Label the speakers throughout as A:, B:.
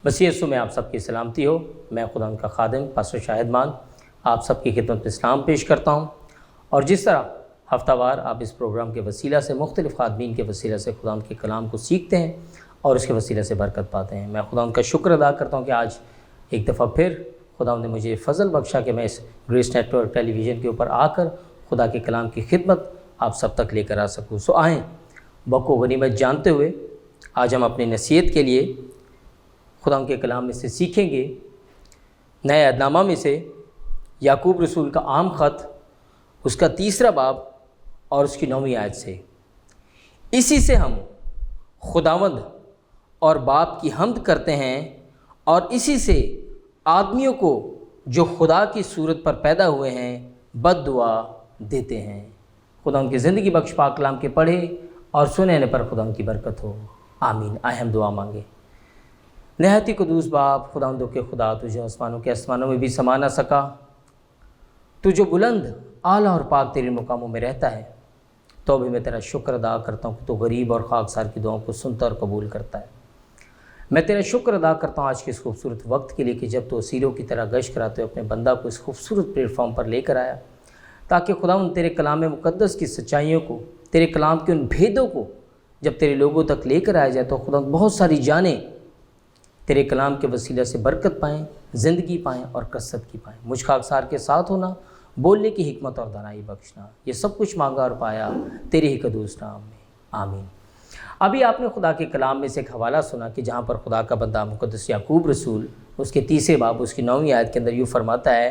A: مسیح یسوع میں آپ سب کی سلامتی ہو۔ میں خدا ان کا خادم پاسٹر شاہد مان آپ سب کی خدمت میں اسلام پیش کرتا ہوں، اور جس طرح ہفتہ وار آپ اس پروگرام کے وسیلہ سے مختلف خادمین کے وسیلہ سے خدا ان کے کلام کو سیکھتے ہیں اور اس کے وسیلہ سے برکت پاتے ہیں، میں خدا ان کا شکر ادا کرتا ہوں کہ آج ایک دفعہ پھر خدا نے مجھے فضل بخشا کہ میں اس گریس نیٹ ورک ٹیلی ویژن کے اوپر آ کر خدا کے کلام کی خدمت آپ سب تک لے کر آ سکوں۔ سو آئیں وقت و غنیمت جانتے ہوئے آج ہم اپنی نصیحت کے لیے خدا کے کلام میں سے سیکھیں گے، نئے عہد نامہ میں سے یعقوب رسول کا عام خط، اس کا 3 باب اور اس کی 9ویں آیت سے۔ اسی سے ہم خداوند اور باپ کی حمد کرتے ہیں، اور اسی سے آدمیوں کو جو خدا کی صورت پر پیدا ہوئے ہیں بد دعا دیتے ہیں۔ خدا ان کی زندگی بخش پاک کلام کے پڑھے اور سننے پر خدا ان کی برکت ہو، آمین۔ آئے ہم دعا مانگے۔ نہایت ہی قدوس باپ، خداوندوں کے خدا، تجھے آسمانوں کے آسمانوں میں بھی سما نہ سکا، تو جو بلند اعلیٰ اور پاک تیرے مقاموں میں رہتا ہے، تو بھی میں تیرا شکر ادا کرتا ہوں کہ تو غریب اور خاکسار کی دعاؤں کو سنتا اور قبول کرتا ہے۔ میں تیرا شکر ادا کرتا ہوں آج کے اس خوبصورت وقت کے لیے کہ جب تو اسیروں کی طرح گشت کراتے ہوئے اپنے بندہ کو اس خوبصورت پلیٹ فارم پر لے کر آیا، تاکہ خداوند تیرے کلام مقدس کی سچائیوں کو، تیرے کلام کے ان بھیدوں کو جب تیرے لوگوں تک لے کر آیا جائے تو خداوند بہت ساری جانیں تیرے کلام کے وسیلہ سے برکت پائیں، زندگی پائیں اور کثرت کی پائیں۔ مجھ خاکسار کے ساتھ ہونا، بولنے کی حکمت اور دانائی بخشنا، یہ سب کچھ مانگا اور پایا تیرے ہی قدوس نام میں، آمین۔ ابھی آپ نے خدا کے کلام میں سے ایک حوالہ سنا کہ جہاں پر خدا کا بندہ مقدس یعقوب رسول اس کے 3 باب اس کی 9ویں آیت کے اندر یوں فرماتا ہے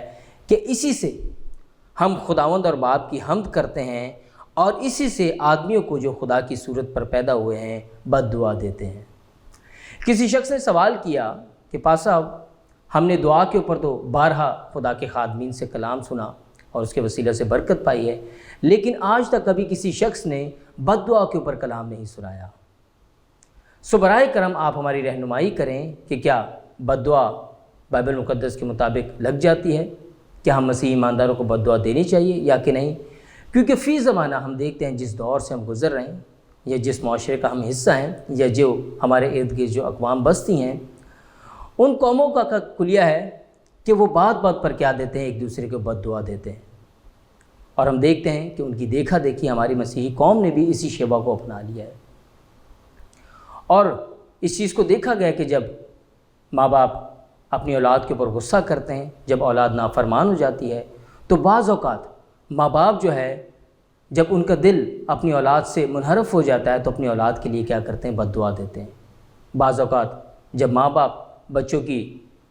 A: کہ اسی سے ہم خداوند اور باپ کی حمد کرتے ہیں، اور اسی سے آدمیوں کو جو خدا کی صورت پر پیدا ہوئے ہیں بد دعا دیتے ہیں۔ کسی شخص نے سوال کیا کہ پاس صاحب، ہم نے دعا کے اوپر تو بارہا خدا کے خادمین سے کلام سنا اور اس کے وسیلہ سے برکت پائی ہے، لیکن آج تک کبھی کسی شخص نے بد دعا کے اوپر کلام نہیں سنایا۔ سو برائے کرم آپ ہماری رہنمائی کریں کہ کیا بد دعا بائبل مقدس کے مطابق لگ جاتی ہے؟ کیا ہم مسیحی ایمانداروں کو بد دعا دینی چاہیے یا کہ نہیں؟ کیونکہ فی زمانہ ہم دیکھتے ہیں جس دور سے ہم گزر رہے ہیں، یا جس معاشرے کا ہم حصہ ہیں، یا جو ہمارے ارد گرد جو اقوام بستی ہیں، ان قوموں کا کلیہ ہے کہ وہ بات بات پر کیا دیتے ہیں، ایک دوسرے کو بد دعا دیتے ہیں۔ اور ہم دیکھتے ہیں کہ ان کی دیکھا دیکھی ہماری مسیحی قوم نے بھی اسی شیوا کو اپنا لیا ہے، اور اس چیز کو دیکھا گیا کہ جب ماں باپ اپنی اولاد کے اوپر غصہ کرتے ہیں، جب اولاد نافرمان ہو جاتی ہے، تو بعض اوقات ماں باپ جو ہے جب ان کا دل اپنی اولاد سے منحرف ہو جاتا ہے تو اپنی اولاد کے لیے کیا کرتے ہیں، بد دعا دیتے ہیں۔ بعض اوقات جب ماں باپ بچوں کی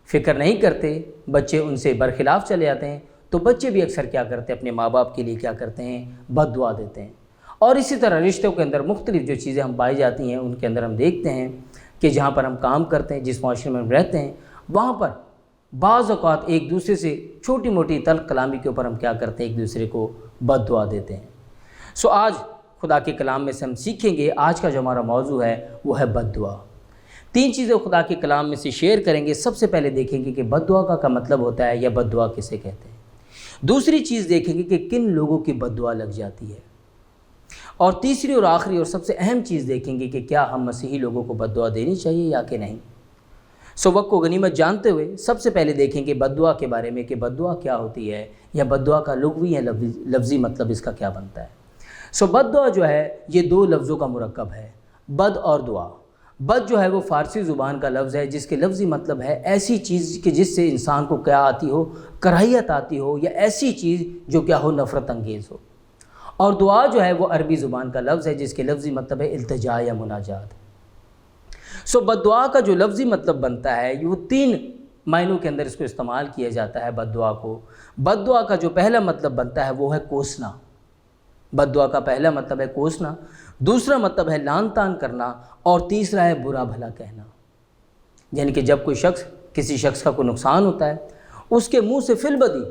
A: فکر نہیں کرتے، بچے ان سے برخلاف چلے جاتے ہیں، تو بچے بھی اکثر کیا کرتے ہیں، اپنے ماں باپ کے لیے کیا کرتے ہیں، بد دعا دیتے ہیں۔ اور اسی طرح رشتوں کے اندر مختلف جو چیزیں ہم پائی جاتی ہیں، ان کے اندر ہم دیکھتے ہیں کہ جہاں پر ہم کام کرتے ہیں، جس معاشرے میں ہم رہتے ہیں، وہاں پر بعض اوقات ایک دوسرے سے چھوٹی موٹی تلخ کلامی کے اوپر ہم کیا کرتے ہیں، ایک دوسرے کو بد دعا دیتے ہیں۔ سو آج خدا کے کلام میں سے ہم سیکھیں گے، آج کا جو ہمارا موضوع ہے وہ ہے بد دعا۔ 3 چیزیں خدا کے کلام میں سے شیئر کریں گے۔ سب سے پہلے دیکھیں گے کہ بد دعا کا کیا مطلب ہوتا ہے، یا بد دعا کسے کہتے ہیں۔ دوسری چیز دیکھیں گے کہ کن لوگوں کی بد دعا لگ جاتی ہے، اور تیسری اور آخری اور سب سے اہم چیز دیکھیں گے کہ کیا ہم مسیحی لوگوں کو بد دعا دینی چاہیے یا کہ نہیں۔ سو وقت کو غنیمت جانتے ہوئے سب سے پہلے دیکھیں گے بد دعا کے بارے میں کہ بد دعا کیا ہوتی ہے، یا بد دعا کا لغوی یا لفظی مطلب اس کا کیا بنتا ہے۔ سو بد دعا جو ہے یہ 2 لفظوں کا مرکب ہے، بد اور دعا۔ بد جو ہے وہ فارسی زبان کا لفظ ہے، جس کے لفظی مطلب ہے ایسی چیز کہ جس سے انسان کو کیا آتی ہو، کراہیت آتی ہو، یا ایسی چیز جو کیا ہو، نفرت انگیز ہو۔ اور دعا جو ہے وہ عربی زبان کا لفظ ہے، جس کے لفظی مطلب ہے التجا یا مناجات۔ سو بد دعا کا جو لفظی مطلب بنتا ہے وہ 3 معنوں کے اندر اس کو استعمال کیا جاتا ہے بد دعا کو۔ بد دعا کا جو پہلا مطلب بنتا ہے وہ ہے کوسنا۔ بد دعا کا پہلا مطلب ہے کوسنا، دوسرا مطلب ہے لان تان کرنا، اور تیسرا ہے برا بھلا کہنا۔ یعنی کہ جب کوئی شخص، کسی شخص کا کوئی نقصان ہوتا ہے، اس کے منہ سے فی البدی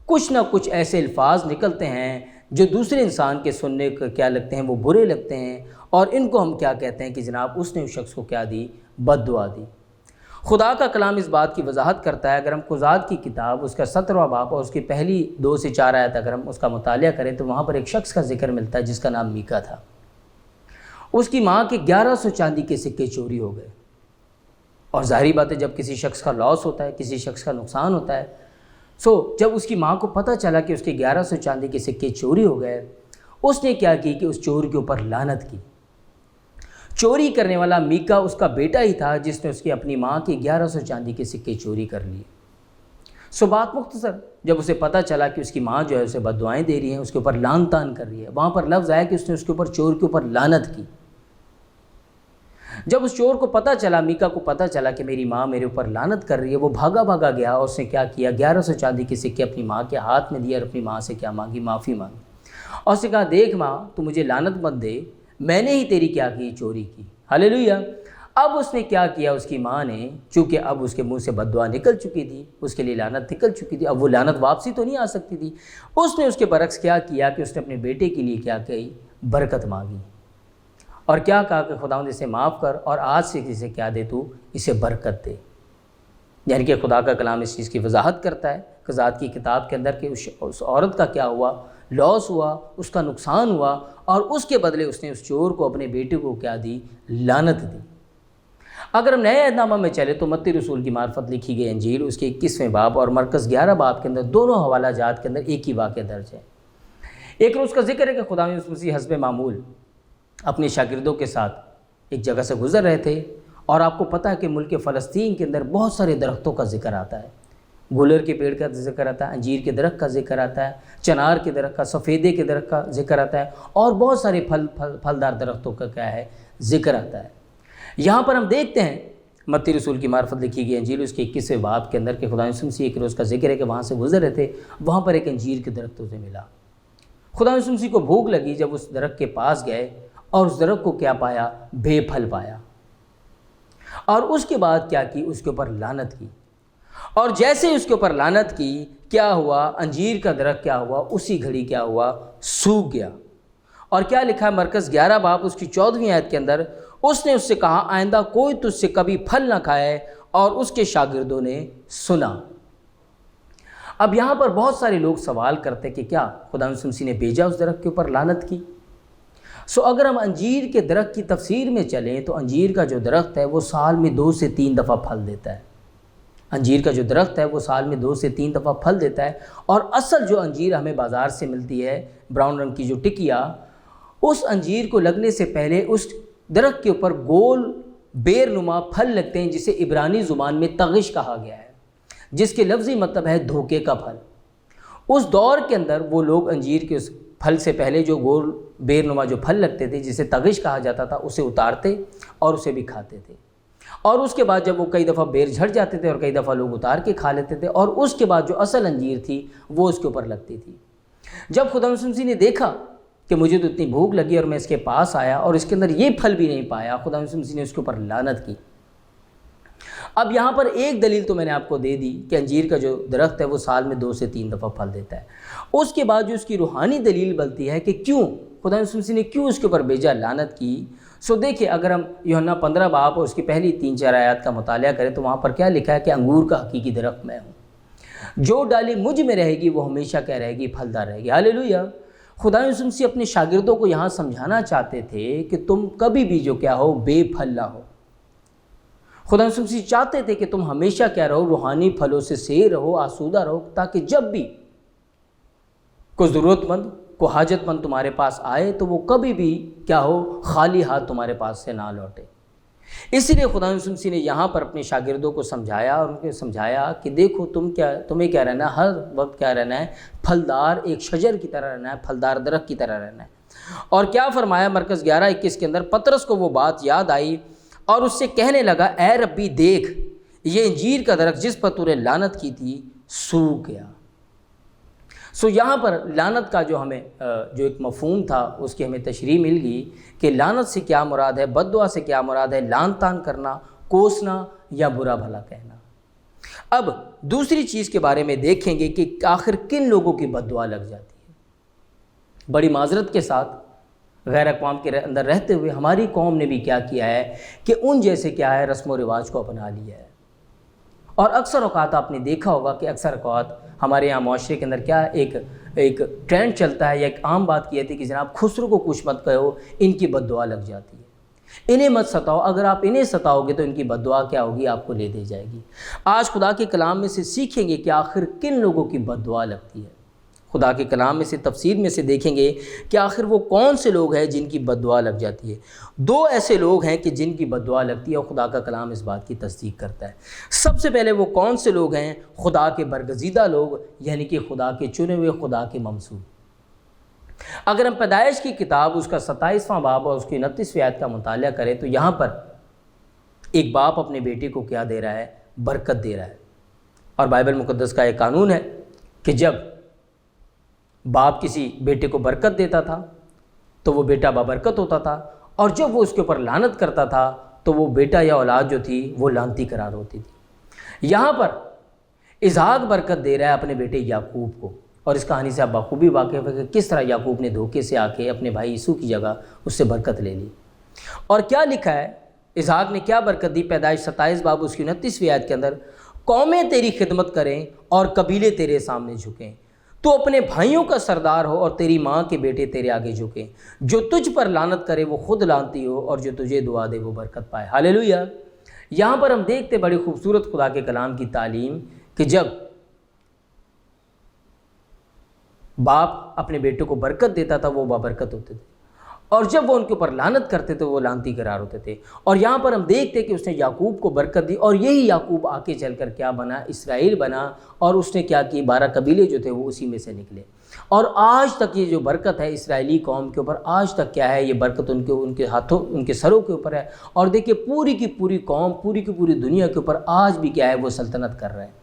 A: کچھ نہ کچھ ایسے الفاظ نکلتے ہیں جو دوسرے انسان کے سننے کو کیا لگتے ہیں، وہ برے لگتے ہیں، اور ان کو ہم کیا کہتے ہیں کہ جناب اس نے اس شخص کو کیا دی، بد دعا دی۔ خدا کا کلام اس بات کی وضاحت کرتا ہے۔ اگر ہم قضات کی کتاب اس کا 17واں باب اور اس کی پہلی 2 سے 4 آیت اگر ہم اس کا مطالعہ کریں تو وہاں پر ایک شخص کا ذکر ملتا ہے جس کا نام میکا تھا۔ اس کی ماں کے 1100 چاندی کے سکے چوری ہو گئے، اور ظاہری بات ہے جب کسی شخص کا لاس ہوتا ہے، کسی شخص کا نقصان ہوتا ہے، جب اس کی ماں کو پتہ چلا کہ اس کے 1100 چاندی کے سکے چوری ہو گئے، اس نے کیا کی کہ اس چور کے اوپر لعنت کی۔ چوری کرنے والا میکا اس کا بیٹا ہی تھا جس نے اس کی اپنی ماں کے 1100 چاندی کے سکے چوری کر لیے۔ بات مختصر، جب اسے پتہ چلا کہ اس کی ماں جو ہے اسے بد دعائیں دے رہی ہیں، اس کے اوپر لعن طعن کر رہی ہے، وہاں پر لفظ آیا کہ اس نے اس کے اوپر، چور کے اوپر لعنت کی۔ جب اس چور کو پتہ چلا، میکا کو پتہ چلا کہ میری ماں میرے اوپر لعنت کر رہی ہے، وہ بھاگا گیا اور اس نے کیا کیا، 1100 چاندی کے سکے اپنی ماں کے ہاتھ میں دیے اور اپنی ماں سے کیا مانگی، معافی مانگی، اور اس نے کہا دیکھ ماں تو مجھے لعنت مت دے، میں نے ہی تیری کیا کی، چوری کی۔ ہلیلویہ۔ اب اس نے کیا کیا، اس کی ماں نے، چونکہ اب اس کے منہ سے بد دعا نکل چکی تھی، اس کے لیے لعنت نکل چکی تھی، اب وہ لعنت واپسی تو نہیں آ سکتی تھی، اس نے اس کے برعکس کیا کیا کہ اس نے اپنے بیٹے کے لیے کیا کی، برکت مانگی، اور کیا کہا کہ خداوند اسے معاف کر اور آج سے اسے کیا دے، تو اسے برکت دے۔ یعنی کہ خدا کا کلام اس چیز کی وضاحت کرتا ہے قضات کی کتاب کے اندر کہ اس عورت کا کیا ہوا، لاس ہوا، اس کا نقصان ہوا، اور اس کے بدلے اس نے اس چور کو، اپنے بیٹے کو کیا دی، لعنت دی۔ اگر ہم نئے عہد نامہ میں چلے تو متی رسول کی معرفت لکھی گئی انجیل، اس کے 21ویں باب اور مرکز 11 باب کے اندر دونوں حوالہ جات کے اندر ایک ہی واقعہ درج ہے۔ ایک روز کا ذکر ہے کہ خدا یسوع مسیح حسب معمول اپنے شاگردوں کے ساتھ ایک جگہ سے گزر رہے تھے، اور آپ کو پتہ ہے کہ ملک فلسطین کے اندر بہت سارے درختوں کا ذکر آتا ہے، گولر کے پیڑ کا ذکر آتا ہے، انجیر کے درخت کا ذکر آتا ہے، چنار کے درخت کا، سفیدے کے درخت کا ذکر آتا ہے، اور بہت سارے پھلدار درختوں کا کیا ہے، ذکر آتا ہے۔ یہاں پر ہم دیکھتے ہیں متی رسول کی معرفت لکھی گئی انجیل اس کے 21ویں باب کے اندر کہ خدا یسوع مسیح ایک روز کا ذکر ہے کہ وہاں سے گزر رہے تھے، وہاں پر ایک انجیر کے درخت اسے ملا۔ خدا یسوع مسیح کو بھوک لگی، جب اس درخت کے پاس گئے اور اس درخت کو کیا پایا، بے پھل پایا، اور اس کے بعد کیا کی، اس کے اوپر لعنت کی، اور جیسے اس کے اوپر لعنت کی کیا ہوا، انجیر کا درخت کیا ہوا، اسی گھڑی کیا ہوا، سوکھ گیا۔ اور کیا لکھا ہے مرکز 11 باب اس کی 14ویں آیت کے اندر، اس نے اس سے کہا آئندہ کوئی تجھ سے کبھی پھل نہ کھائے، اور اس کے شاگردوں نے سنا۔ اب یہاں پر بہت سارے لوگ سوال کرتے کہ کیا خدا یسوع مسیح نے بھیجا اس درخت کے اوپر لعنت کی؟ اگر ہم انجیر کے درخت کی تفسیر میں چلیں تو انجیر کا جو درخت ہے وہ سال میں 2 سے 3 دفعہ پھل دیتا ہے۔ انجیر کا جو درخت ہے وہ سال میں 2 سے 3 دفعہ پھل دیتا ہے، اور اصل جو انجیر ہمیں بازار سے ملتی ہے، براؤن رنگ کی جو ٹکیا، اس انجیر کو لگنے سے پہلے اس درخت کے اوپر گول بیر نما پھل لگتے ہیں، جسے عبرانی زبان میں تغش کہا گیا ہے، جس کے لفظی مطلب ہے دھوکے کا پھل۔ اس دور کے اندر وہ لوگ انجیر کے اس پھل سے پہلے جو گول بیر نما جو پھل لگتے تھے، جسے تغش کہا جاتا تھا، اسے اتارتے اور اسے بھی کھاتے تھے، اور اس کے بعد جب وہ کئی دفعہ بیر جھڑ جاتے تھے اور کئی دفعہ لوگ اتار کے کھا لیتے تھے، اور اس کے بعد جو اصل انجیر تھی وہ اس کے اوپر لگتی تھی۔ جب خدا یسوع مسیح نے دیکھا کہ مجھے تو اتنی بھوک لگی اور میں اس کے پاس آیا اور اس کے اندر یہ پھل بھی نہیں پایا، خدا یسوع مسیح نے اس کے اوپر لعنت کی۔ اب یہاں پر ایک دلیل تو میں نے آپ کو دے دی کہ انجیر کا جو درخت ہے وہ سال میں 2 سے 3 دفعہ پھل دیتا ہے۔ اس کے بعد جو اس کی روحانی دلیل بنتی ہے کہ کیوں خدا یسوع مسیح نے کیوں اس کے اوپر بھیجا، لعنت کی۔ دیکھیں اگر ہم یوحنا 15 باب اور اس کی پہلی 3-4 آیات کا مطالعہ کریں تو وہاں پر کیا لکھا ہے کہ انگور کا حقیقی درخت میں ہوں، جو ڈالی مجھ میں رہے گی وہ ہمیشہ کیا رہے گی، پھلدار رہے گی۔ ہاللیلویہ۔ خدا یسوع مسیح اپنے شاگردوں کو یہاں سمجھانا چاہتے تھے کہ تم کبھی بھی جو کیا ہو، بے پھل نہ ہو۔ خدا یسوع مسیح چاہتے تھے کہ تم ہمیشہ کیا رہو، روحانی پھلوں سے سیر رہو، آسودہ رہو، تاکہ جب بھی کوئی ضرورت مند، کوئی حاجت مند تمہارے پاس آئے تو وہ کبھی بھی کیا ہو، خالی ہاتھ تمہارے پاس سے نہ لوٹے۔ اسی لیے خدا یسوع مسیح نے یہاں پر اپنے شاگردوں کو سمجھایا اور ان کو سمجھایا کہ دیکھو تمہیں کیا رہنا ہے، ہر وقت کیا رہنا ہے، پھلدار ایک شجر کی طرح رہنا ہے، پھلدار درخت کی طرح رہنا ہے۔ اور کیا فرمایا مرکز 11:21 کے اندر، پطرس کو وہ بات یاد آئی اور اس سے کہنے لگا، اے ربی دیکھ، یہ انجیر کا درخت جس پر تو نے لعنت کی تھی سوکھ گیا۔ یہاں پر لعنت کا جو ہمیں جو ایک مفہوم تھا اس کی ہمیں تشریح مل گئی کہ لعنت سے کیا مراد ہے، بد دعا سے کیا مراد ہے، لعن طعن کرنا، کوسنا یا برا بھلا کہنا۔ اب دوسری چیز کے بارے میں دیکھیں گے کہ آخر کن لوگوں کی بد دعا لگ جاتی ہے۔ بڑی معذرت کے ساتھ غیر اقوام کے اندر رہتے ہوئے ہماری قوم نے بھی کیا کیا ہے کہ ان جیسے کیا ہے رسم و رواج کو اپنا لیا ہے، اور اکثر اوقات آپ نے دیکھا ہوگا کہ اکثر اوقات ہمارے یہاں معاشرے کے اندر کیا ایک ٹرینڈ چلتا ہے یا ایک عام بات کی جاتی ہے کہ جناب خسرو کو کچھ مت کہو، ان کی بد دعا لگ جاتی ہے۔ انہیں مت ستاؤ، اگر آپ انہیں ستاؤ گے تو ان کی بد دعا کیا ہوگی؟ آپ کو لے دی جائے گی۔ آج خدا کے کلام میں سے سیکھیں گے کہ آخر کن لوگوں کی بد دعا لگتی ہے۔ خدا کے کلام میں سے تفسیر میں سے دیکھیں گے کہ آخر وہ کون سے لوگ ہیں جن کی بد دعا لگ جاتی ہے۔ دو ایسے لوگ ہیں کہ جن کی بد دعا لگتی ہے اور خدا کا کلام اس بات کی تصدیق کرتا ہے۔ سب سے پہلے وہ کون سے لوگ ہیں؟ خدا کے برگزیدہ لوگ، یعنی کہ خدا کے چنے ہوئے، خدا کے ممسوح۔ اگر ہم پیدائش کی کتاب اس کا 27واں باب اور اس کی 29ویں آیت کا مطالعہ کریں تو یہاں پر ایک باپ اپنے بیٹے کو کیا دے رہا ہے؟ برکت دے رہا ہے۔ اور بائبل مقدس کا ایک قانون ہے کہ جب باپ کسی بیٹے کو برکت دیتا تھا تو وہ بیٹا بابرکت ہوتا تھا، اور جب وہ اس کے اوپر لعنت کرتا تھا تو وہ بیٹا یا اولاد جو تھی وہ لعنتی قرار ہوتی تھی۔ یہاں پر اسحاق برکت دے رہا ہے اپنے بیٹے یعقوب کو، اور اس کہانی سے آپ بخوبی واقف ہے کہ کس طرح یعقوب نے دھوکے سے آ کے اپنے بھائی یسوع کی جگہ اس سے برکت لے لی۔ اور کیا لکھا ہے؟ اسحاق نے کیا برکت دی؟ پیدائش 27 باب اس کی 29ویں آیت کے اندر، قومیں تیری خدمت کریں اور قبیلے تیرے سامنے جھکیں، تو اپنے بھائیوں کا سردار ہو اور تیری ماں کے بیٹے تیرے آگے جھکیں، جو تجھ پر لعنت کرے وہ خود لعنتی ہو اور جو تجھے دعا دے وہ برکت پائے۔ ہاللیلویہ۔ یہاں پر ہم دیکھتے بڑی خوبصورت خدا کے کلام کی تعلیم کہ جب باپ اپنے بیٹے کو برکت دیتا تھا وہ بابرکت ہوتے تھے، اور جب وہ ان کے اوپر لعنت کرتے تھے وہ لعنتی قرار ہوتے تھے۔ اور یہاں پر ہم دیکھتے کہ اس نے یعقوب کو برکت دی، اور یہی یعقوب آگے چل کر کیا بنا؟ اسرائیل بنا، اور اس نے کیا کی؟ 12 قبیلے جو تھے وہ اسی میں سے نکلے۔ اور آج تک یہ جو برکت ہے اسرائیلی قوم کے اوپر، آج تک کیا ہے؟ یہ برکت ان کے ہاتھوں، ان کے سروں کے اوپر ہے۔ اور دیکھیے پوری کی پوری قوم، پوری کی پوری دنیا کے اوپر آج بھی کیا ہے؟ وہ سلطنت کر رہے ہیں۔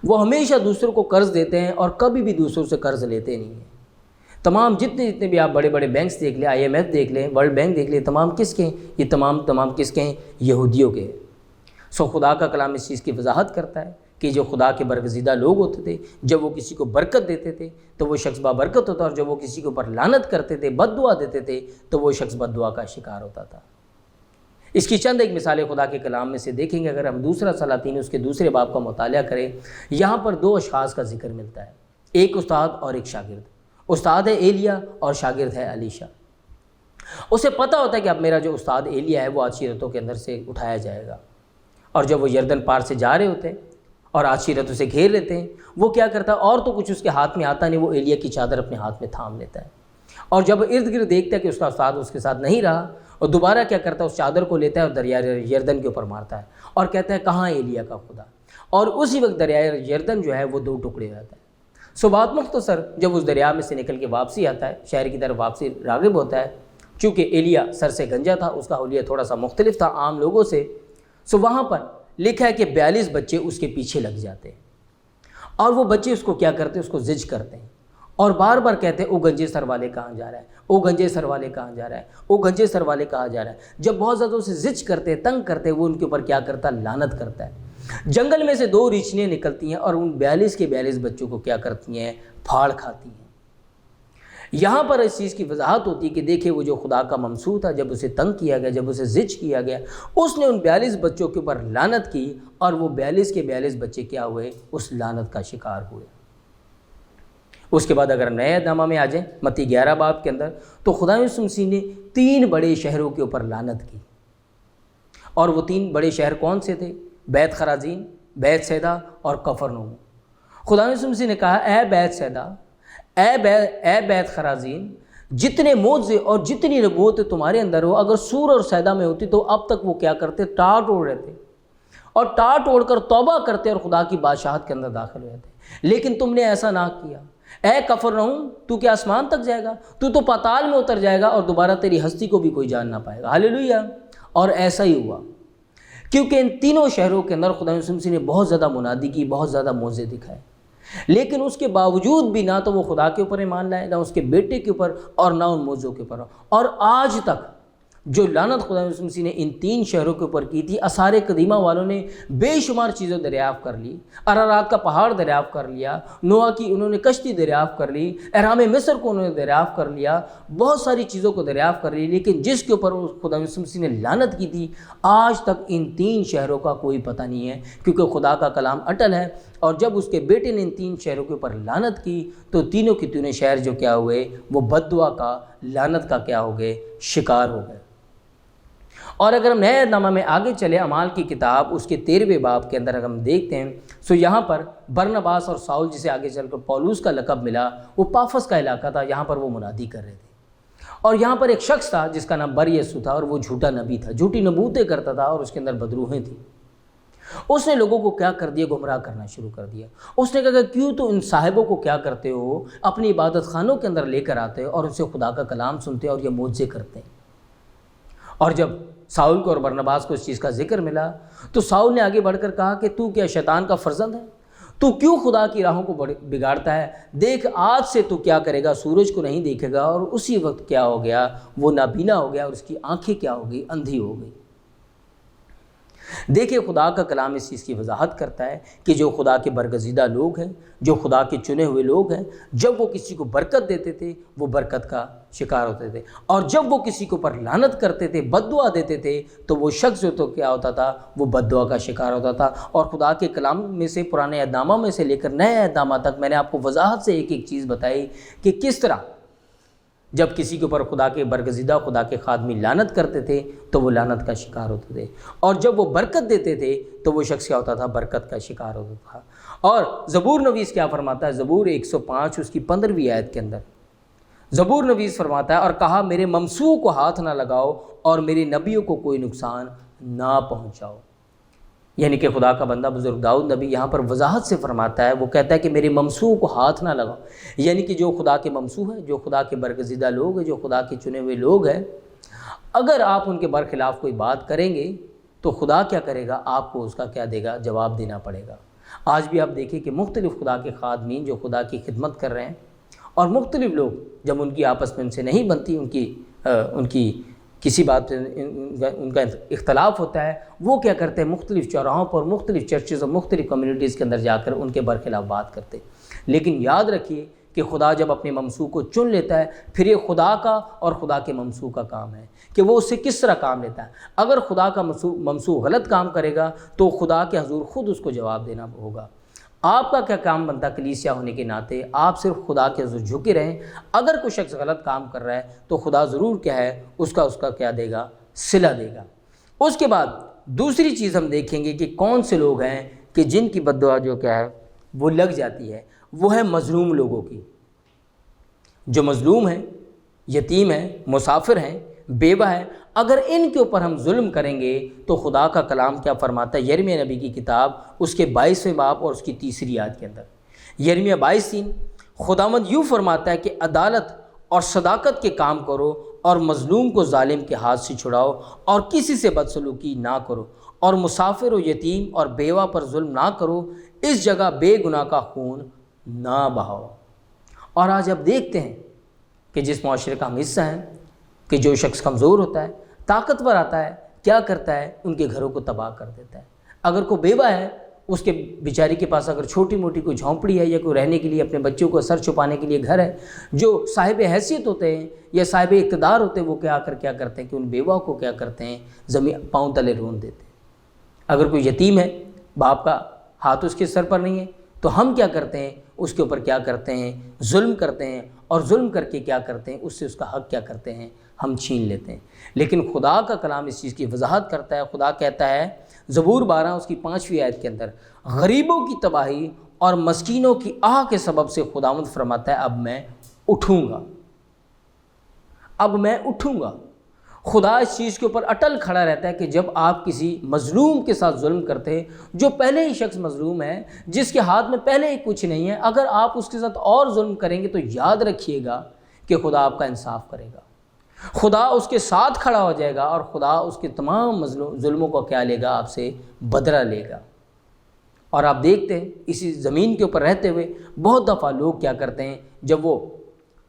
A: وہ ہمیشہ دوسروں کو قرض دیتے ہیں اور کبھی بھی دوسروں سے قرض لیتے نہیں ہیں۔ تمام جتنے بھی آپ بڑے بڑے بینکس دیکھ لیں، IMF دیکھ لیں، ورلڈ بینک دیکھ لیں، تمام کس کے ہیں؟ یہ تمام کس کے ہیں؟ یہودیوں کے ہیں۔ خدا کا کلام اس چیز کی وضاحت کرتا ہے کہ جو خدا کے برگزیدہ لوگ ہوتے تھے، جب وہ کسی کو برکت دیتے تھے تو وہ شخص بابرکت ہوتا، اور جب وہ کسی کے اوپر لعنت کرتے تھے، بد دعا دیتے تھے، تو وہ شخص بد دعا کا شکار ہوتا تھا۔ اس کی چند ایک مثالیں خدا کے کلام میں سے دیکھیں گے۔ اگر ہم دوسرا سلاطین اس کے دوسرے باب کا مطالعہ کریں، یہاں پر 2 اشخاص کا ذکر ملتا ہے، ایک استاد اور ایک شاگرد۔ استاد ہے ایلیا اور شاگرد ہے الیشا۔ اسے پتہ ہوتا ہے کہ اب میرا جو استاد ایلیا ہے وہ عشیرتوں کے اندر سے اٹھایا جائے گا، اور جب وہ یردن پار سے جا رہے ہوتے ہیں اور عشیرتوں سے گھیر لیتے ہیں، وہ کیا کرتا ہے؟ اور تو کچھ اس کے ہاتھ میں آتا نہیں، وہ ایلیا کی چادر اپنے ہاتھ میں تھام لیتا ہے، اور جب ارد گرد دیکھتا ہے کہ اس کا استاد اس کے ساتھ نہیں رہا، اور دوبارہ کیا کرتا ہے؟ اس چادر کو لیتا ہے اور دریائے یردن کے اوپر مارتا ہے، اور کہتا ہے کہاں ایلیا کا خدا؟ اور اسی وقت دریائے یردن جو ہے وہ 2 ٹکڑے ہو جاتا ہے۔ بات مختصر، جب اس دریا میں سے نکل کے واپسی آتا ہے، شہر کی طرف واپسی راغب ہوتا ہے، چونکہ ایلیا سر سے گنجا تھا، اس کا حلیہ تھوڑا سا مختلف تھا عام لوگوں سے، وہاں پر لکھا ہے کہ 42 بچے اس کے پیچھے لگ جاتے ہیں، اور وہ بچے اس کو کیا کرتے ہیں؟ اس کو زج کرتے ہیں، اور بار بار کہتے ہیں او گنجے سر والے کہاں جا رہا ہے، او گنجے سر والے کہاں جا رہا ہے، او گنجے سر والے کہاں جا رہا ہے۔ جب بہت زیادہ اسے زج کرتے، تنگ کرتے، وہ ان کے اوپر کیا کرتا؟ لعنت کرتا ہے۔ جنگل میں سے 2 ریچھنیاں نکلتی ہیں اور ان 42 کے 42 بچوں کو کیا کرتی ہیں؟ پھاڑ کھاتی ہیں۔ یہاں پر اس چیز کی وضاحت ہوتی ہے کہ دیکھیں وہ جو خدا کا ممسوح تھا، جب اسے تنگ کیا گیا، جب اسے زج کیا گیا، اس نے ان 42 بچوں کے اوپر لعنت کی، اور وہ 42 کے 42 بچے کیا ہوئے؟ اس لعنت کا شکار ہوئے۔ اس کے بعد اگر نئے نامہ میں آ جائیں متی 11 باب کے اندر، تو خدا یسوع مسیح نے 3 بڑے شہروں کے اوپر لعنت کی، اور وہ 3 بڑے شہر کون سے تھے؟ بیت خرازین، بیت سیدا اور کفرنہوم۔ خدا یسوع مسیح نے کہا اے بیت سیدا، اے بیت خرازین، جتنے معجزے اور جتنی نبوت تمہارے اندر ہو، اگر سور اور سیدا میں ہوتی تو اب تک وہ کیا کرتے؟ ٹاٹ اوڑ رہتے، اور ٹاٹ اوڑ کر توبہ کرتے اور خدا کی بادشاہت کے اندر داخل ہو جاتے، لیکن تم نے ایسا نہ کیا۔ اے کفرنہوم، تو کیا آسمان تک جائے گا؟ تو پاتال میں اتر جائے گا، اور دوبارہ تیری ہستی کو بھی کوئی جان نہ پائے گا۔ ہاللیلویہ۔ اور ایسا ہی ہوا، کیونکہ ان تینوں شہروں کے اندر خدا یسوع مسیح نے بہت زیادہ منادی کی، بہت زیادہ معجزے دکھائے، لیکن اس کے باوجود بھی نہ تو وہ خدا کے اوپر ایمان لائے، نہ اس کے بیٹے کے اوپر، اور نہ ان معجزوں کے اوپر۔ اور آج تک جو لعنت خدا یسوع مسیح نے ان 3 شہروں کے اوپر کی تھی، آثار قدیمہ والوں نے بے شمار چیزیں دریافت کر لی، ارارات کا پہاڑ دریافت کر لیا، نوح کی انہوں نے کشتی دریافت کر لی، احرام مصر کو انہوں نے دریافت کر لیا، بہت ساری چیزوں کو دریافت کر لی، لیکن جس کے اوپر خدا یسوع مسیح نے لعنت کی تھی، آج تک ان 3 شہروں کا کوئی پتہ نہیں ہے، کیونکہ خدا کا کلام اٹل ہے۔ اور جب اس کے بیٹے نے ان 3 شہروں کے اوپر لعنت کی، تو تینوں کے تینوں شہر جو کیا ہوئے؟ وہ بد دعا کا، لعنت کا کیا ہو گئے؟ شکار ہو گئے۔ اور اگر ہم نئے عہد نامہ میں آگے چلے اعمال کی کتاب اس کے 13ویں باب کے اندر اگر ہم دیکھتے ہیں سو یہاں پر برنباس اور ساؤل جسے آگے چل کر پولوس کا لقب ملا وہ پافس کا علاقہ تھا، یہاں پر وہ منادی کر رہے تھے۔ اور یہاں پر ایک شخص تھا جس کا نام بر-یسوع تھا اور وہ جھوٹا نبی تھا، جھوٹی نبوتیں کرتا تھا اور اس کے اندر بدروہیں تھیں۔ اس نے لوگوں کو کیا کر دیا؟ گمراہ کرنا شروع کر دیا۔ اس نے کہا کہ کیوں تو ان صاحبوں کو کیا کرتے ہو، اپنی عبادت خانوں کے اندر لے کر آتے اور ان سے خدا کا کلام سنتے اور یہ معجزے کرتے ہیں۔ اور جب ساؤل کو اور برنباس کو اس چیز کا ذکر ملا تو ساؤل نے آگے بڑھ کر کہا کہ تو کیا شیطان کا فرزند ہے؟ تو کیوں خدا کی راہوں کو بگاڑتا ہے؟ دیکھ آج سے تو کیا کرے گا، سورج کو نہیں دیکھے گا۔ اور اسی وقت کیا ہو گیا؟ وہ نابینا ہو گیا اور اس کی آنکھیں کیا ہو گئی؟ اندھی ہو گئی۔ دیکھیں خدا کا کلام اس چیز کی وضاحت کرتا ہے کہ جو خدا کے برگزیدہ لوگ ہیں، جو خدا کے چنے ہوئے لوگ ہیں، جب وہ کسی کو برکت دیتے تھے وہ برکت کا شکار ہوتے تھے، اور جب وہ کسی کے اوپر لعنت کرتے تھے، بد دعا دیتے تھے، تو وہ شخص جو تو کیا ہوتا تھا؟ وہ بد دعا کا شکار ہوتا تھا۔ اور خدا کے کلام میں سے، پرانے عہد نامہ میں سے لے کر نئے عہد نامہ تک میں نے آپ کو وضاحت سے ایک ایک چیز بتائی کہ کس طرح جب کسی کے اوپر خدا کے برگزیدہ، خدا کے خادمی لعنت کرتے تھے تو وہ لعنت کا شکار ہوتے تھے، اور جب وہ برکت دیتے تھے تو وہ شخص کیا ہوتا تھا؟ برکت کا شکار ہوتا تھا۔ اور زبور نویس کیا فرماتا ہے؟ زبور 105 اس کی 15ویں آیت کے اندر زبور نویس فرماتا ہے، اور کہا میرے ممسوح کو ہاتھ نہ لگاؤ اور میرے نبیوں کو کوئی نقصان نہ پہنچاؤ۔ یعنی کہ خدا کا بندہ بزرگ داؤد نبی یہاں پر وضاحت سے فرماتا ہے، وہ کہتا ہے کہ میرے ممسوح کو ہاتھ نہ لگاؤ، یعنی کہ جو خدا کے ممسوح ہیں، جو خدا کے برگزیدہ لوگ ہیں، جو خدا کے چنے ہوئے لوگ ہیں، اگر آپ ان کے برخلاف کوئی بات کریں گے تو خدا کیا کرے گا؟ آپ کو اس کا کیا دے گا؟ جواب دینا پڑے گا۔ آج بھی آپ دیکھیں کہ مختلف خدا کے خادمین جو خدا کی خدمت کر رہے ہیں، اور مختلف لوگ جب ان کی آپس میں ان سے نہیں بنتی، ان کی کسی بات پہ ان کا اختلاف ہوتا ہے، وہ کیا کرتے ہیں؟ مختلف چوراہوں پر، مختلف چرچز اور مختلف کمیونٹیز کے اندر جا کر ان کے برخلاف بات کرتے ہیں۔ لیکن یاد رکھیے کہ خدا جب اپنے ممسوح کو چن لیتا ہے، پھر یہ خدا کا اور خدا کے ممسوح کا کام ہے کہ وہ اس سے کس طرح کام لیتا ہے۔ اگر خدا کا ممسوح غلط کام کرے گا تو خدا کے حضور خود اس کو جواب دینا ہوگا۔ آپ کا کیا کام بنتا ہے؟ کلیسیا ہونے کے ناطے آپ صرف خدا کے حضور جھکے رہیں۔ اگر کوئی شخص غلط کام کر رہا ہے تو خدا ضرور کیا ہے؟ اس کا کیا دے گا؟ صلہ دے گا۔ اس کے بعد دوسری چیز ہم دیکھیں گے کہ کون سے لوگ ہیں کہ جن کی بد دعا جو کیا ہے وہ لگ جاتی ہے، وہ ہے مظلوم لوگوں کی۔ جو مظلوم ہیں، یتیم ہیں، مسافر ہیں، بیوہ ہیں، اگر ان کے اوپر ہم ظلم کریں گے تو خدا کا کلام کیا فرماتا ہے؟ یرمیہ نبی کی کتاب اس کے 22ویں باب اور اس کی 3 آیت کے اندر، یرمیہ 22:3، خداوند یوں فرماتا ہے کہ عدالت اور صداقت کے کام کرو اور مظلوم کو ظالم کے ہاتھ سے چھڑاؤ اور کسی سے بدسلوکی نہ کرو اور مسافر و یتیم اور بیوہ پر ظلم نہ کرو، اس جگہ بے گناہ کا خون نہ بہاؤ۔ اور آج اب دیکھتے ہیں کہ جس معاشرے کا ہم حصہ ہیں کہ جو شخص کمزور ہوتا ہے، طاقتور آتا ہے، کیا کرتا ہے؟ ان کے گھروں کو تباہ کر دیتا ہے۔ اگر کوئی بیوہ ہے، اس کے بیچاری کے پاس اگر چھوٹی موٹی کوئی جھونپڑی ہے یا کوئی رہنے کے لیے اپنے بچوں کو سر چھپانے کے لیے گھر ہے، جو صاحب حیثیت ہوتے ہیں یا صاحب اقتدار ہوتے ہیں، وہ کیا کرتے ہیں کہ ان بیوہ کو کیا کرتے ہیں؟ زمین پاؤں تلے رون دیتے ہیں۔ اگر کوئی یتیم ہے، باپ کا ہاتھ اس کے سر پر نہیں ہے، تو ہم کیا کرتے ہیں؟ اس کے اوپر کیا کرتے ہیں؟ ظلم کرتے ہیں، اور ظلم کر کے کیا کرتے ہیں؟ اس سے اس کا حق کیا کرتے ہیں؟ ہم چھین لیتے ہیں۔ لیکن خدا کا کلام اس چیز کی وضاحت کرتا ہے۔ خدا کہتا ہے زبور 12 اس کی 5ویں آیت کے اندر، غریبوں کی تباہی اور مسکینوں کی آہ کے سبب سے خداوند فرماتا ہے اب میں اٹھوں گا، اب میں اٹھوں گا۔ خدا اس چیز کے اوپر اٹل کھڑا رہتا ہے کہ جب آپ کسی مظلوم کے ساتھ ظلم کرتے ہیں، جو پہلے ہی شخص مظلوم ہے، جس کے ہاتھ میں پہلے ہی کچھ نہیں ہے، اگر آپ اس کے ساتھ اور ظلم کریں گے تو یاد رکھیے گا کہ خدا آپ کا انصاف کرے گا، خدا اس کے ساتھ کھڑا ہو جائے گا، اور خدا اس کے تمام ظلموں کو کیا لے گا؟ آپ سے بدلہ لے گا۔ اور آپ دیکھتے ہیں اسی زمین کے اوپر رہتے ہوئے بہت دفعہ لوگ کیا کرتے ہیں، جب وہ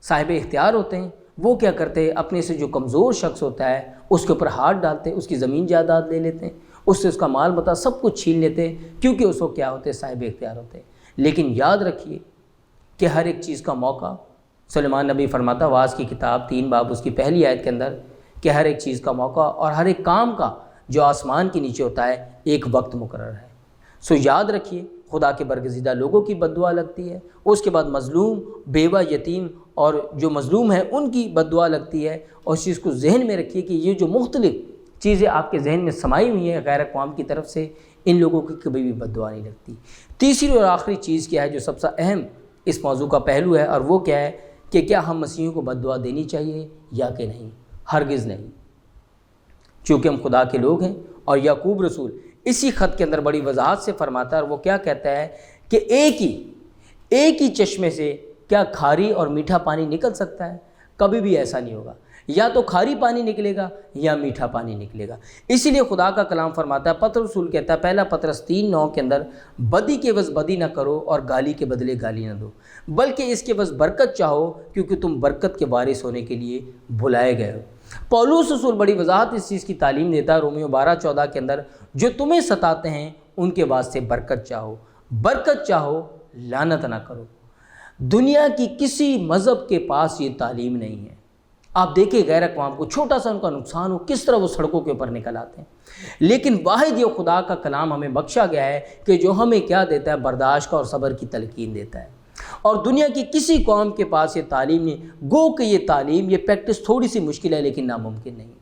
A: صاحب اختیار ہوتے ہیں، وہ کیا کرتے ہیں؟ اپنے سے جو کمزور شخص ہوتا ہے اس کے اوپر ہاتھ ڈالتے ہیں، اس کی زمین جائیداد لے لیتے ہیں، اس سے اس کا مال متا سب کچھ چھین لیتے ہیں، کیونکہ اس کو کیا ہوتے ہیں؟ صاحب اختیار ہوتے ہیں۔ لیکن یاد رکھیے کہ ہر ایک چیز کا موقع، سلیمان نبی فرماتا واعظ کی کتاب 3 باب اس کی 1 آیت کے اندر کہ ہر ایک چیز کا موقع اور ہر ایک کام کا جو آسمان کے نیچے ہوتا ہے ایک وقت مقرر ہے۔ سو یاد رکھیے خدا کے برگزیدہ لوگوں کی بد دعا لگتی ہے، اس کے بعد مظلوم، بیوہ، یتیم اور جو مظلوم ہے ان کی بد دعا لگتی ہے۔ اور اس چیز کو ذہن میں رکھیے کہ یہ جو مختلف چیزیں آپ کے ذہن میں سمائی ہوئی ہیں غیر اقوام کی طرف سے، ان لوگوں کی کبھی بھی بد دعا نہیں لگتی۔ تیسری اور آخری چیز کیا ہے جو سب سے اہم اس موضوع کا پہلو ہے، اور وہ کیا ہے کہ کیا ہم مسیحیوں کو بد دعا دینی چاہیے یا کہ نہیں؟ ہرگز نہیں، چونکہ ہم خدا کے لوگ ہیں۔ اور یعقوب رسول اسی خط کے اندر بڑی وضاحت سے فرماتا ہے، اور وہ کیا کہتا ہے کہ ایک ہی چشمے سے کیا کھاری اور میٹھا پانی نکل سکتا ہے؟ کبھی بھی ایسا نہیں ہوگا، یا تو کھاری پانی نکلے گا یا میٹھا پانی نکلے گا۔ اسی لیے خدا کا کلام فرماتا ہے، پطرس رسول کہتا ہے پہلا پطرس 3:9 کے اندر، بدی کے عوض بدی نہ کرو اور گالی کے بدلے گالی نہ دو، بلکہ اس کے عوض برکت چاہو، کیونکہ تم برکت کے وارث ہونے کے لیے بلائے گئے ہو۔ پولس رسول بڑی وضاحت اس چیز کی تعلیم دیتا ہے رومیو 12:14 کے اندر، جو تمہیں ستاتے ہیں ان کے واسطے برکت چاہو لعنت نہ کرو۔ دنیا کی کسی مذہب کے پاس یہ تعلیم نہیں ہے۔ آپ دیکھیں غیر اقوام کو چھوٹا سا ان کا نقصان ہو، کس طرح وہ سڑکوں کے اوپر نکل آتے ہیں، لیکن واحد یہ خدا کا کلام ہمیں بخشا گیا ہے کہ جو ہمیں کیا دیتا ہے؟ برداشت کا اور صبر کی تلقین دیتا ہے۔ اور دنیا کی کسی قوم کے پاس یہ تعلیم نہیں، گو کہ یہ تعلیم، یہ پریکٹس تھوڑی سی مشکل ہے لیکن ناممکن نہیں۔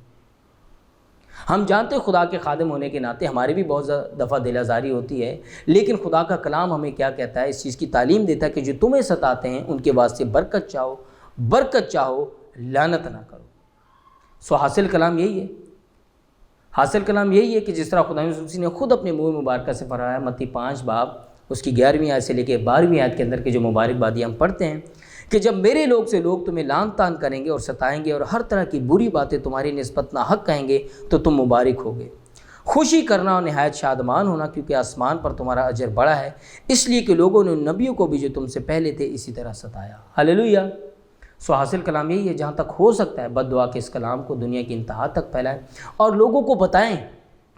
A: ہم جانتے ہیں خدا کے خادم ہونے کے ناطے ہماری بھی بہت دفعہ دل آزاری ہوتی ہے، لیکن خدا کا کلام ہمیں کیا کہتا ہے؟ اس چیز کی تعلیم دیتا ہے کہ جو تمہیں ستاتے ہیں ان کے واسطے برکت چاہو لعنت نہ کرو۔ سو حاصل کلام یہی ہے کہ جس طرح خدا یسوع نے خود اپنے منہ مبارکہ سے فرمایا، متی 5 باب اس کی 11ویں آیت سے لے کے 12ویں آیت کے اندر کے جو مبارک بادی ہم پڑھتے ہیں کہ جب میرے لوگ سے لوگ تمہیں لعن طعن کریں گے اور ستائیں گے اور ہر طرح کی بری باتیں تمہاری نسبت ناحق کہیں گے تو تم مبارک ہوگے۔ خوشی کرنا اور نہایت شادمان ہونا، کیونکہ آسمان پر تمہارا اجر بڑا ہے، اس لیے کہ لوگوں نے ان نبیوں کو بھی جو تم سے پہلے تھے اسی طرح ستایا۔ ہلیلویہ۔ سو حاصل کلام یہی ہے، جہاں تک ہو سکتا ہے بد دعا کے اس کلام کو دنیا کی انتہا تک پھیلائیں اور لوگوں کو بتائیں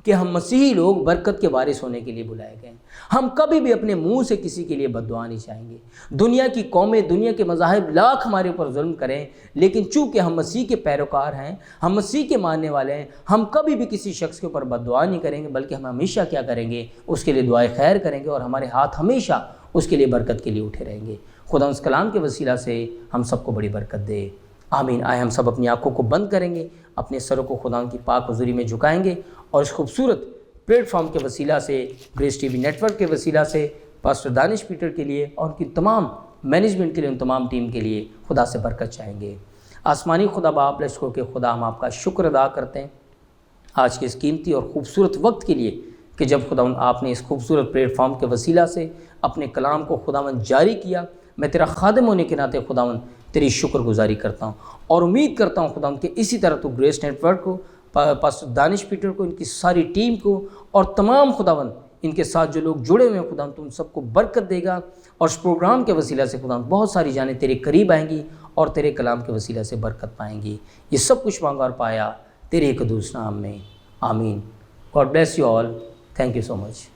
A: کہ ہم مسیحی لوگ برکت کے وارث ہونے کے لیے بلائے گئے ہیں۔ ہم کبھی بھی اپنے منہ سے کسی کے لیے بد دعا نہیں چاہیں گے۔ دنیا کی قومیں، دنیا کے مذاہب لاکھ ہمارے اوپر ظلم کریں، لیکن چونکہ ہم مسیح کے پیروکار ہیں، ہم مسیح کے ماننے والے ہیں، ہم کبھی بھی کسی شخص کے اوپر بد دعا نہیں کریں گے، بلکہ ہم ہمیشہ کیا کریں گے؟ اس کے لیے دعائے خیر کریں گے، اور ہمارے ہاتھ ہمیشہ اس کے لیے برکت کے لیے اٹھے رہیں گے۔ خدا اس کلام کے وسیلہ سے ہم سب کو بڑی برکت دے، آمین۔ آئے ہم سب اپنی آنکھوں کو بند کریں گے، اپنے سروں کو خدا کی پاک حضوری میں جھکائیں گے، اور اس خوبصورت پلیٹ فارم کے وسیلہ سے، Grace T V network کے وسیلہ سے، پاسٹر دانش پیٹر کے لیے اور ان کی تمام مینجمنٹ کے لیے، ان تمام ٹیم کے لیے خدا سے برکت چاہیں گے۔ آسمانی خدا باپ لشکروں کے خدا، ہم آپ کا شکر ادا کرتے ہیں آج کے اس قیمتی اور خوبصورت وقت کے لیے کہ جب خداوند آپ نے اس خوبصورت پلیٹ فارم کے وسیلہ سے اپنے کلام کو خداوند جاری کیا۔ میں تیرا خادم ہونے کے ناطے خداوند تیری شکر گزاری کرتا ہوں، اور امید کرتا ہوں خداوند کہ اسی طرح تو گریس نیٹ ورک کو، پاسٹر دانش پیٹر کو، ان کی ساری ٹیم کو، اور تمام خداوند ان کے ساتھ جو لوگ جڑے ہوئے ہیں خداوند تو ان سب کو برکت دے گا، اور اس پروگرام کے وسیلہ سے خداوند بہت ساری جانیں تیرے قریب آئیں گی اور تیرے کلام کے وسیلہ سے برکت پائیں گی۔ یہ سب کچھ مانگا اور پایا تیرے قدوس نام میں، آمین۔ God bless you all, thank you so much.